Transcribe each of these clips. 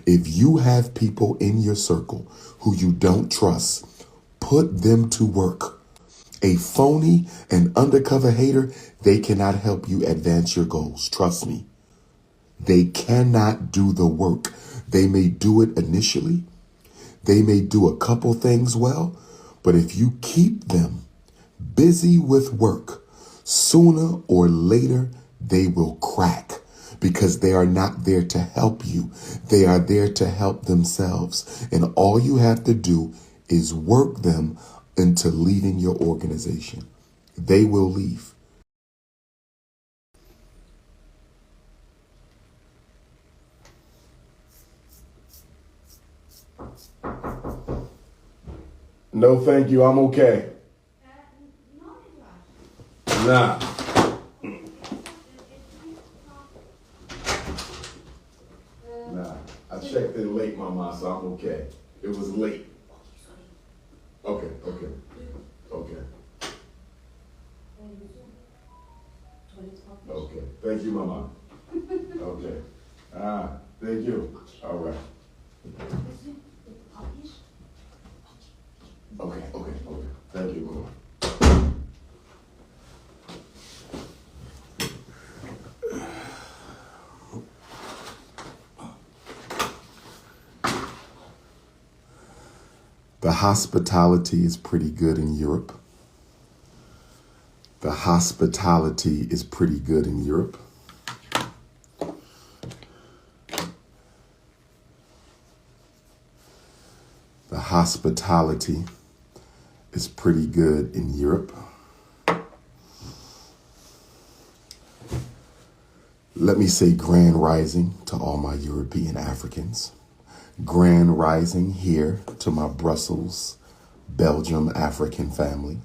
If you have people in your circle who you don't trust, put them to work. A phony and undercover hater, they cannot help you advance your goals. Trust me. They cannot do the work. They may do it initially. They may do a couple things well, but if you keep them busy with work, sooner or later, they will crack because they are not there to help you. They are there to help themselves. And all you have to do is work them into leaving your organization. They will leave. No, thank you. I'm okay. Nah. Nah. I checked in late, Mama, so I'm okay. It was late. Okay. Okay. Thank you, Mama. Okay. Thank you. All right. Okay. Thank you, Lord. The hospitality is pretty good in Europe. The hospitality is pretty good in Europe. The hospitality is pretty good in Europe. Let me say grand rising to all my European Africans. Grand rising here to my Brussels, Belgium African family.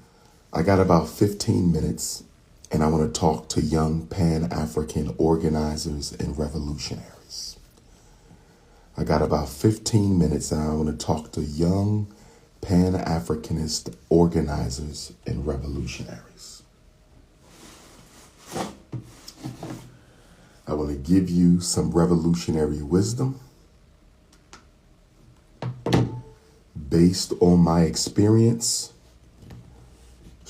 I got about 15 minutes and I want to talk to young Pan-African organizers and revolutionaries. I got about 15 minutes and I want to talk to young Pan-Africanist organizers and revolutionaries. I want to give you some revolutionary wisdom based on my experience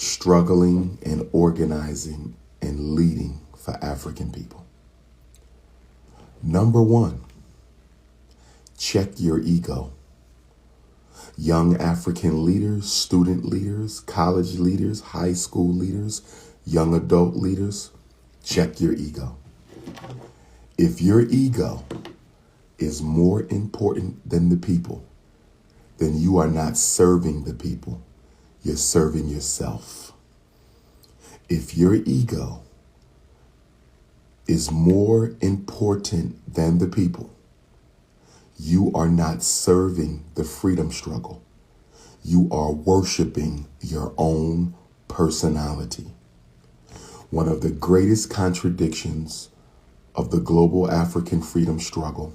struggling and organizing and leading for African people. Number one, check your ego. Young African leaders, student leaders, college leaders, high school leaders, young adult leaders, check your ego. If your ego is more important than the people, then you are not serving the people. You're serving yourself. If your ego is more important than the people, you are not serving the freedom struggle. You are worshiping your own personality. One of the greatest contradictions of the global African freedom struggle,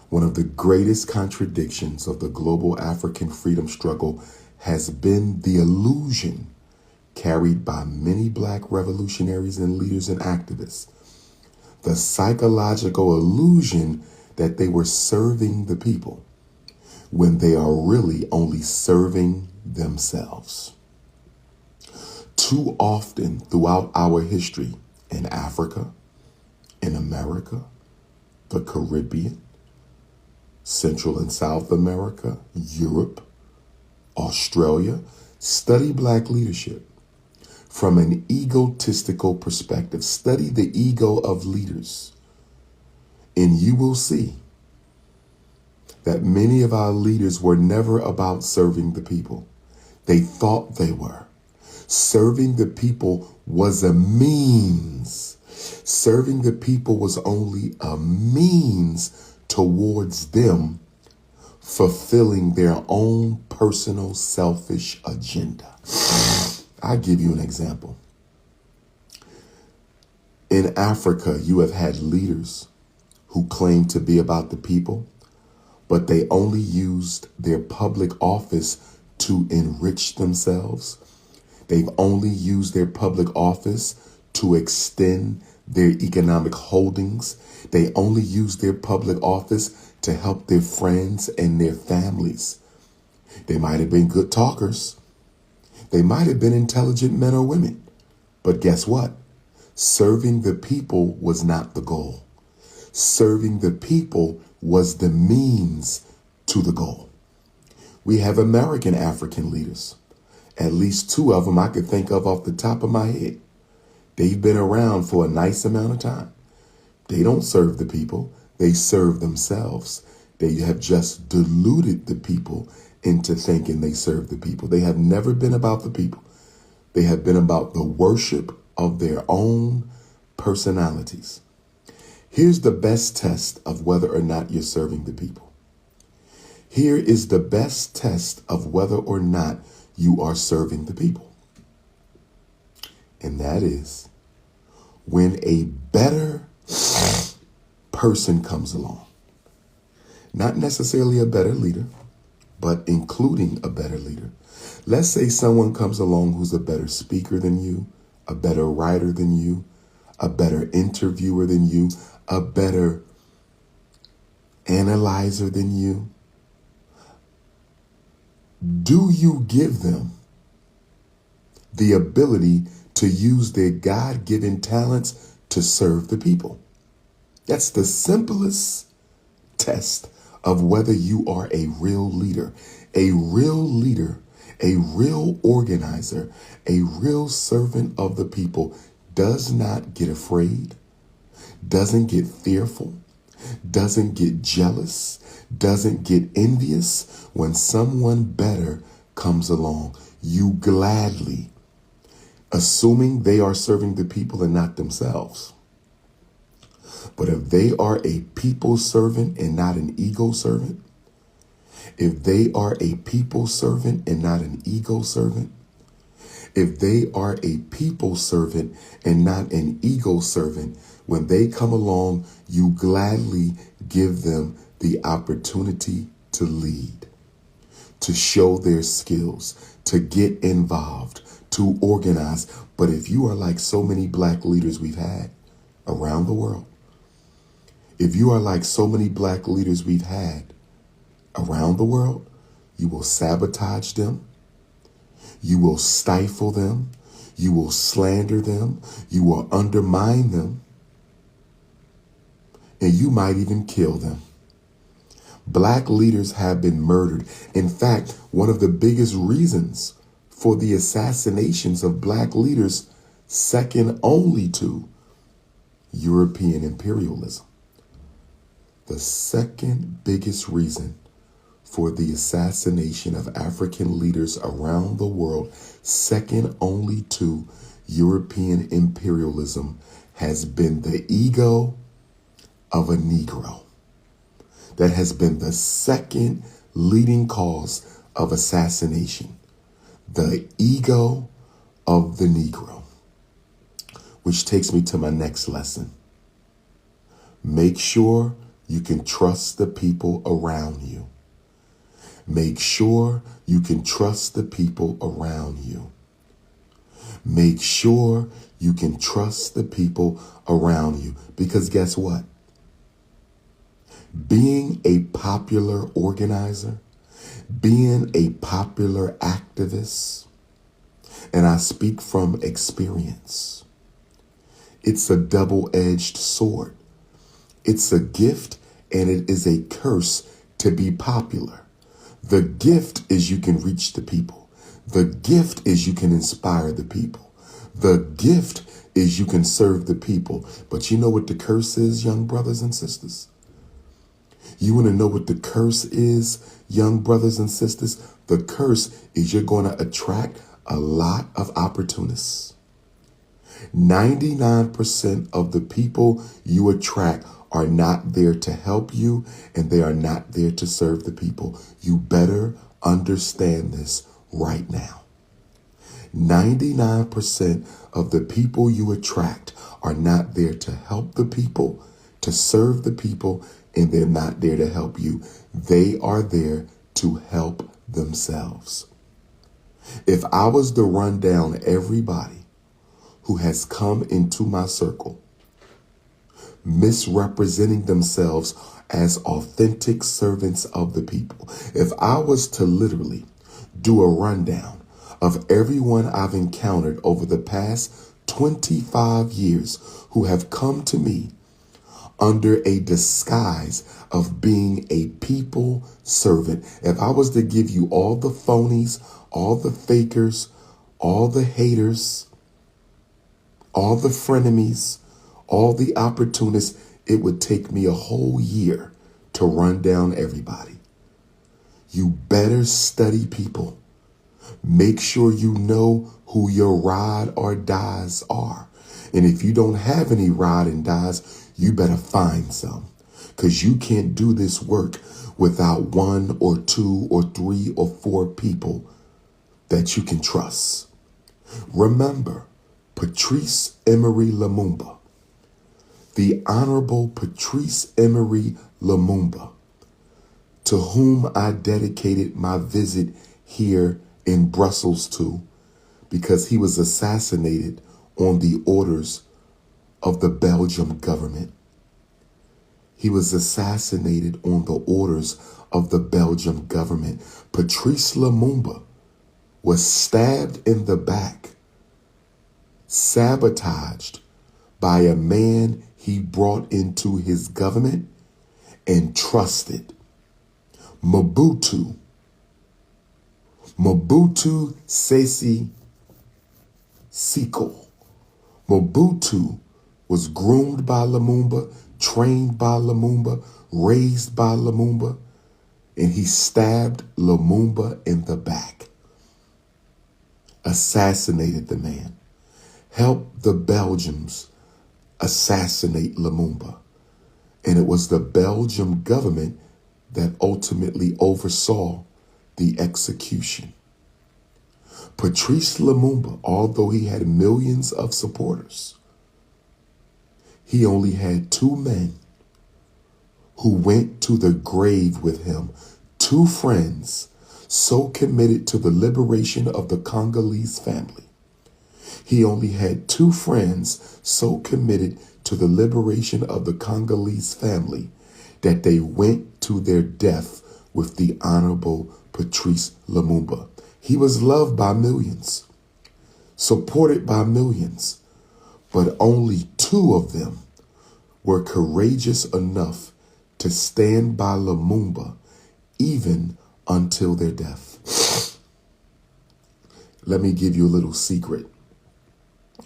one of the greatest contradictions of the global African freedom struggle has been the illusion carried by many Black revolutionaries and leaders and activists, the psychological illusion that they were serving the people when they are really only serving themselves. Too often throughout our history in Africa, in America, the Caribbean, Central and South America, Europe, Australia, study Black leadership from an egotistical perspective. Study the ego of leaders, and you will see that many of our leaders were never about serving the people. They thought they were. Serving the people was a means. Serving the people was only a means towards them fulfilling their own personal selfish agenda. I'll give you an example. In Africa, you have had leaders who claim to be about the people, but they only used their public office to enrich themselves. They've only used their public office to extend their economic holdings. They only use their public office to help their friends and their families. They might have been good talkers. They might have been intelligent men or women. But guess what? Serving the people was not the goal. Serving the people was the means to the goal. We have American African leaders. At least two of them I could think of off the top of my head. They've been around for a nice amount of time. They don't serve the people. They serve themselves. They have just deluded the people into thinking they serve the people. They have never been about the people. They have been about the worship of their own personalities. Here's the best test of whether or not you're serving the people. Here is the best test of whether or not you are serving the people. And that is when a better person comes along. Not necessarily a better leader, but including a better leader. Let's say someone comes along who's a better speaker than you, a better writer than you, a better interviewer than you, a better analyzer than you. Do you give them the ability to use their God-given talents to serve the people? That's the simplest test of whether you are a real leader, a real organizer, a real servant of the people. Does not get afraid, doesn't get fearful, doesn't get jealous, doesn't get envious when someone better comes along. You gladly, assuming they are serving the people and not themselves. But if they are a people servant and not an ego servant, if they are a people servant and not an ego servant, if they are a people servant and not an ego servant, when they come along, you gladly give them the opportunity to lead, to show their skills, to get involved, to organize. But if you are like so many black leaders we've had around the world, if you are like so many black leaders we've had around the world, you will sabotage them. You will stifle them. You will slander them. You will undermine them. And you might even kill them. Black leaders have been murdered. In fact, one of the biggest reasons for the assassinations of black leaders, second only to European imperialism. The second biggest reason for the assassination of African leaders around the world, second only to European imperialism, has been the ego of a Negro. That has been the second leading cause of assassination. The ego of the Negro. Which takes me to my next lesson. Make sure you can trust the people around you. Make sure you can trust the people around you. Make sure you can trust the people around you. Because guess what? Being a popular organizer, being a popular activist, and I speak from experience, it's a double-edged sword. It's a gift and it is a curse to be popular. The gift is you can reach the people. The gift is you can inspire the people. The gift is you can serve the people. But you know what the curse is, young brothers and sisters? You want to know what the curse is, young brothers and sisters? The curse is you're going to attract a lot of opportunists. 99% of the people you attract are not there to help you, and they are not there to serve the people. You better understand this right now. 99% of the people you attract are not there to help the people, to serve the people, and they're not there to help you. They are there to help themselves. If I was to run down everybody who has come into my circle misrepresenting themselves as authentic servants of the people. If I was to literally do a rundown of everyone I've encountered over the past 25 years who have come to me under a disguise of being a people servant, if I was to give you all the phonies, all the fakers, all the haters, all the frenemies, all the opportunists, it would take me a whole year to run down everybody. You better study people. Make sure you know who your ride or dies are. And if you don't have any ride and dies, you better find some, because you can't do this work without 1 or 2 or 3 or 4 people that you can trust. Remember, Patrice Emery Lumumba, the Honorable Patrice Emery Lumumba, to whom I dedicated my visit here in Brussels to, because he was assassinated on the orders of the Belgian government. He was assassinated on the orders of the Belgian government. Patrice Lumumba was stabbed in the back, sabotaged by a man he brought into his government and trusted. Mobutu Sese Seko. Mobutu was groomed by Lumumba, trained by Lumumba, raised by Lumumba, and he stabbed Lumumba in the back, assassinated the man, helped the Belgians assassinate Lumumba. And it was the Belgian government that ultimately oversaw the execution. Patrice Lumumba, although he had millions of supporters, he only had 2 men who went to the grave with him, 2 friends so committed to the liberation of the Congolese family. He only had 2 friends so committed to the liberation of the Congolese family that they went to their death with the Honorable Patrice Lumumba. He was loved by millions, supported by millions, but only 2 of them were courageous enough to stand by Lumumba even until their death. Let me give you a little secret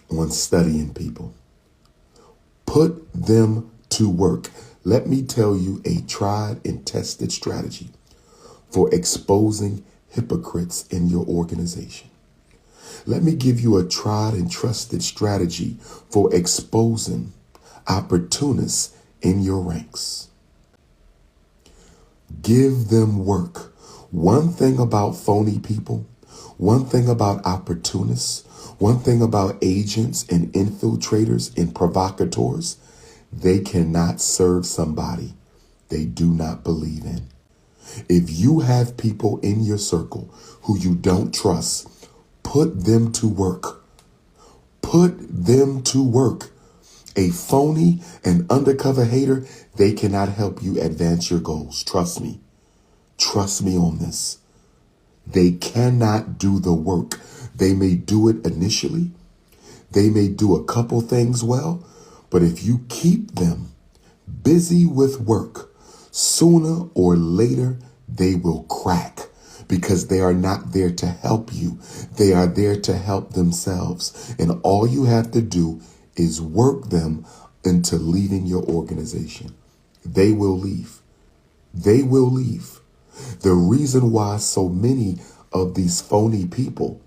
on studying people. Put them to work. Let me tell you a tried and tested strategy for exposing hypocrites in your organization. Let me give you a tried and trusted strategy for exposing opportunists in your ranks. Give them work. One thing about phony people, one thing about opportunists, one thing about agents and infiltrators and provocateurs, they cannot serve somebody they do not believe in. If you have people in your circle who you don't trust, put them to work. Put them to work. A phony and undercover hater, they cannot help you advance your goals. Trust me. Trust me on this. They cannot do the work. They may do it initially. They may do a couple things well, but if you keep them busy with work, sooner or later, they will crack, because they are not there to help you. They are there to help themselves. And all you have to do is work them into leaving your organization. They will leave. They will leave. The reason why so many of these phony people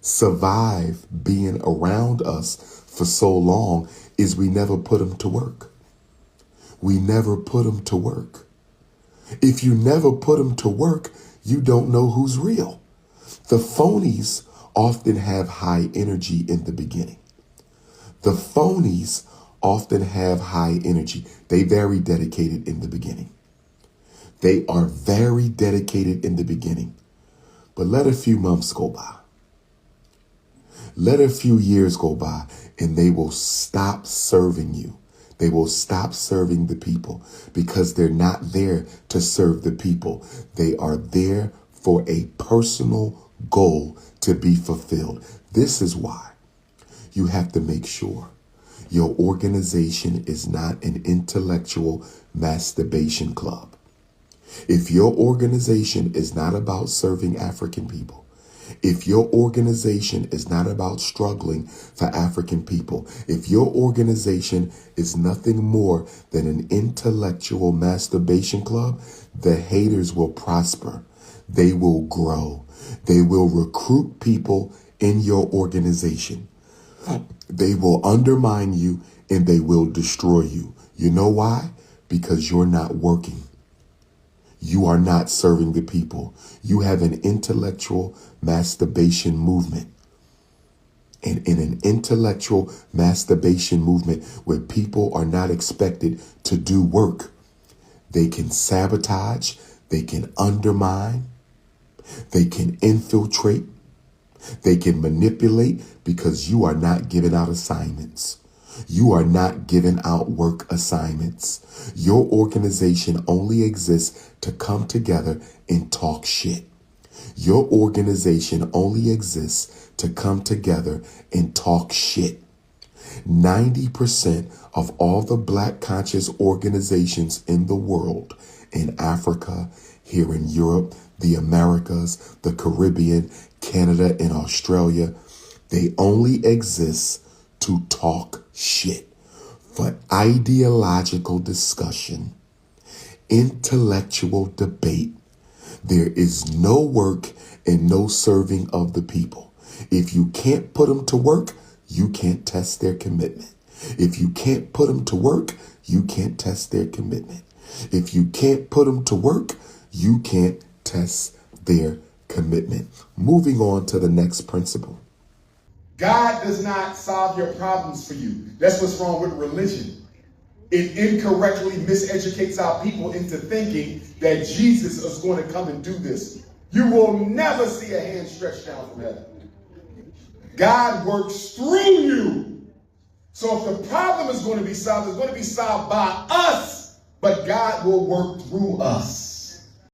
survive being around us for so long is we never put them to work. We never put them to work. If you never put them to work, you don't know who's real. The phonies often have high energy in the beginning. The phonies often have high energy. They very dedicated in the beginning. They are very dedicated in the beginning. But let a few months go by. Let a few years go by and they will stop serving you. They will stop serving the people because they're not there to serve the people. They are there for a personal goal to be fulfilled. This is why you have to make sure your organization is not an intellectual masturbation club. If your organization is not about serving African people, if your organization is not about struggling for African people, if your organization is nothing more than an intellectual masturbation club, the haters will prosper. They will grow. They will recruit people in your organization. They will undermine you and they will destroy you. You know why? Because you're not working. You are not serving the people. You have an intellectual masturbation movement. And in an intellectual masturbation movement where people are not expected to do work, they can sabotage, they can undermine, they can infiltrate, they can manipulate because you are not giving out assignments. You are not giving out work assignments. Your organization only exists to come together and talk shit. Your organization only exists to come together and talk shit. 90% of all the Black conscious organizations in the world, in Africa, here in Europe, the Americas, the Caribbean, Canada, and Australia, they only exist to talk shit, for ideological discussion, intellectual debate. There is no work and no serving of the people. If you can't put them to work, you can't test their commitment. If you can't put them to work, you can't test their commitment. If you can't put them to work, you can't test their commitment. Moving on to the next principle. God does not solve your problems for you. That's what's wrong with religion. It incorrectly miseducates our people into thinking that Jesus is going to come and do this. You will never see a hand stretched down from heaven. God works through you. So if the problem is going to be solved, it's going to be solved by us, but God will work through us.